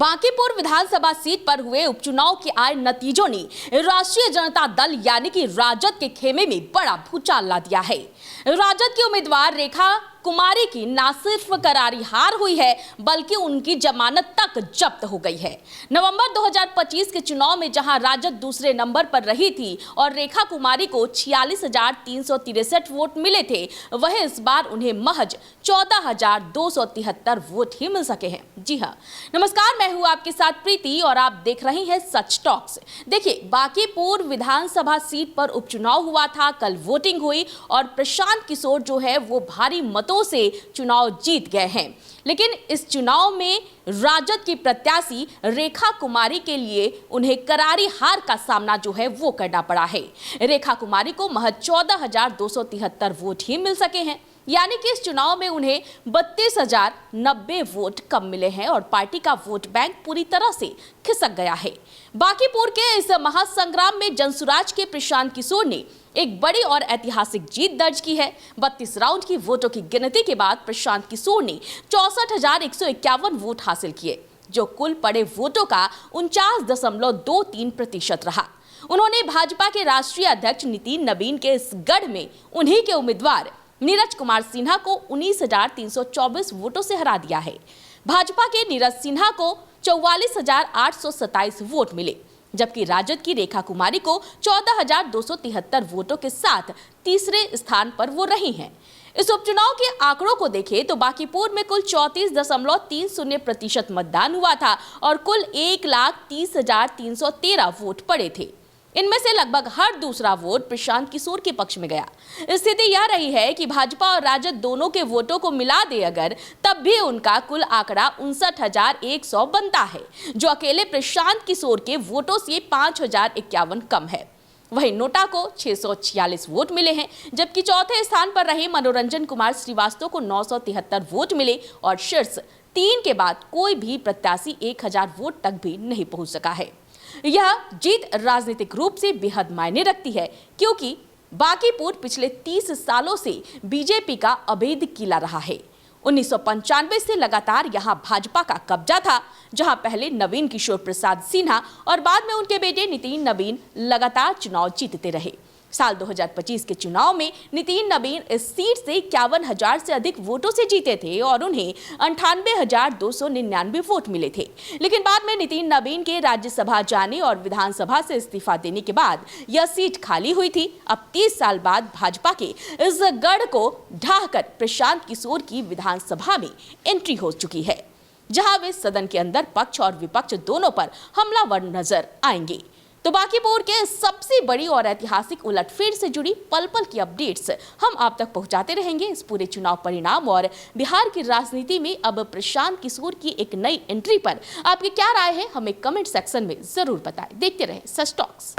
बांकीपुर विधानसभा seat पर हुए उपचुनाव के आए नतीजों ने राष्ट्रीय जनता दल यानी कि राजद के खेमे में बड़ा भूचाल ला दिया है। राजद की उम्मीदवार रेखा कुमारी की न सिर्फ करारी हार हुई है बल्कि उनकी जमानत तक जब्त हो गई है। नवंबर 2025 के चुनाव में जहां राजद दूसरे नंबर पर रही थी और रेखा कुमारी को 46,363 वोट मिले थे, वहीं इस बार उन्हें महज 14,273 वोट ही मिल सके हैं। जी हां, नमस्कार, मैं हूं आपके साथ प्रीति और आप देख रहे हैं सच टॉक्स। देखिए, बांकीपुर विधानसभा सीट पर उपचुनाव हुआ था, कल वोटिंग हुई और प्रशांत किशोर जो है वो भारी से चुनाव जीत गए हैं। लेकिन इस चुनाव में राजद की प्रत्याशी रेखा कुमारी के लिए उन्हें करारी हार का सामना जो है वो करना पड़ा है। रेखा कुमारी को महज 14,273 वोट ही मिल सके हैं, यानी कि इस चुनाव में उन्हें 32,090 वोट कम मिले हैं और पार्टी का वोट बैंक पूरी तरह से खिसक गया है। बांकीपुर के इस महासंग्राम में जनसुराज के प्रशांत किशोर ने एक बड़ी और ऐतिहासिक जीत दर्ज की है। 32 राउंड की वोटों की गिनती के बाद प्रशांत किशोर ने 64,151 वोट हासिल किए, जो कुल पड़े वोटों का 49.23% रहा। उन्होंने भाजपा के राष्ट्रीय अध्यक्ष नितिन नवीन के इस गढ़ में उन्हीं के उम्मीदवार नीरज कुमार सिन्हा को 19,324 वोटों से हरा दिया है। भाजपा के नीरज सिन्हा को 44,827 वोट मिले, जबकि राजद की रेखा कुमारी को 14,273 वोटों के साथ तीसरे स्थान पर वो रही हैं। इस उपचुनाव के आंकड़ों को देखें तो बांकीपुर में कुल 34.30% मतदान हुआ था और कुल 1,30,313 वोट पड़े थे। इनमें से लगभग हर दूसरा वोट प्रशांत किशोर के पक्ष में गया। स्थिति यह रही है कि भाजपा और राजद दोनों के वोटों को मिला दे अगर, तब भी उनका कुल आंकड़ा 59,100 बनता है, जो अकेले प्रशांत किशोर के वोटों से 5,051 कम है। वहीं नोटा को 646 वोट मिले हैं, जबकि चौथे स्थान पर रहे मनोरंजन कुमार श्रीवास्तव को 973 वोट मिले और शीर्ष 3 के बाद कोई भी प्रत्याशी 1,000 वोट तक भी नहीं पहुंच सका है। यह जीत राजनीतिक रूप से बेहद मायने रखती है, क्योंकि बांकीपुर पिछले 30 सालों से बीजेपी का अवैध किला रहा है। 1995 से लगातार यहां भाजपा का कब्जा था, जहां पहले नवीन किशोर प्रसाद सिन्हा और बाद में उनके बेटे नितिन नवीन लगातार चुनाव जीतते रहे। साल 2025 के चुनाव में नितिन नवीन इस सीट से 51,000 से अधिक वोटों से जीते थे और उन्हें 98,299 वोट मिले थे। लेकिन बाद में नितिन नवीन के राज्यसभा जाने और विधानसभा से इस्तीफा देने के बाद यह सीट खाली हुई थी। अब 30 साल बाद भाजपा के इस गढ़ को ढाहकर प्रशांत किशोर की विधानसभा में एंट्री हो चुकी है, जहां वे सदन के अंदर पक्ष और विपक्ष दोनों पर हमलावर नजर आएंगे। तो बांकीपुर के सबसे बड़ी और ऐतिहासिक उलटफेर से जुड़ी पल पल की अपडेट्स हम आप तक पहुंचाते रहेंगे। इस पूरे चुनाव परिणाम और बिहार की राजनीति में अब प्रशांत किशोर की एक नई एंट्री पर आपकी क्या राय है, हमें कमेंट सेक्शन में जरूर बताएं। देखते रहें सच टॉक्स।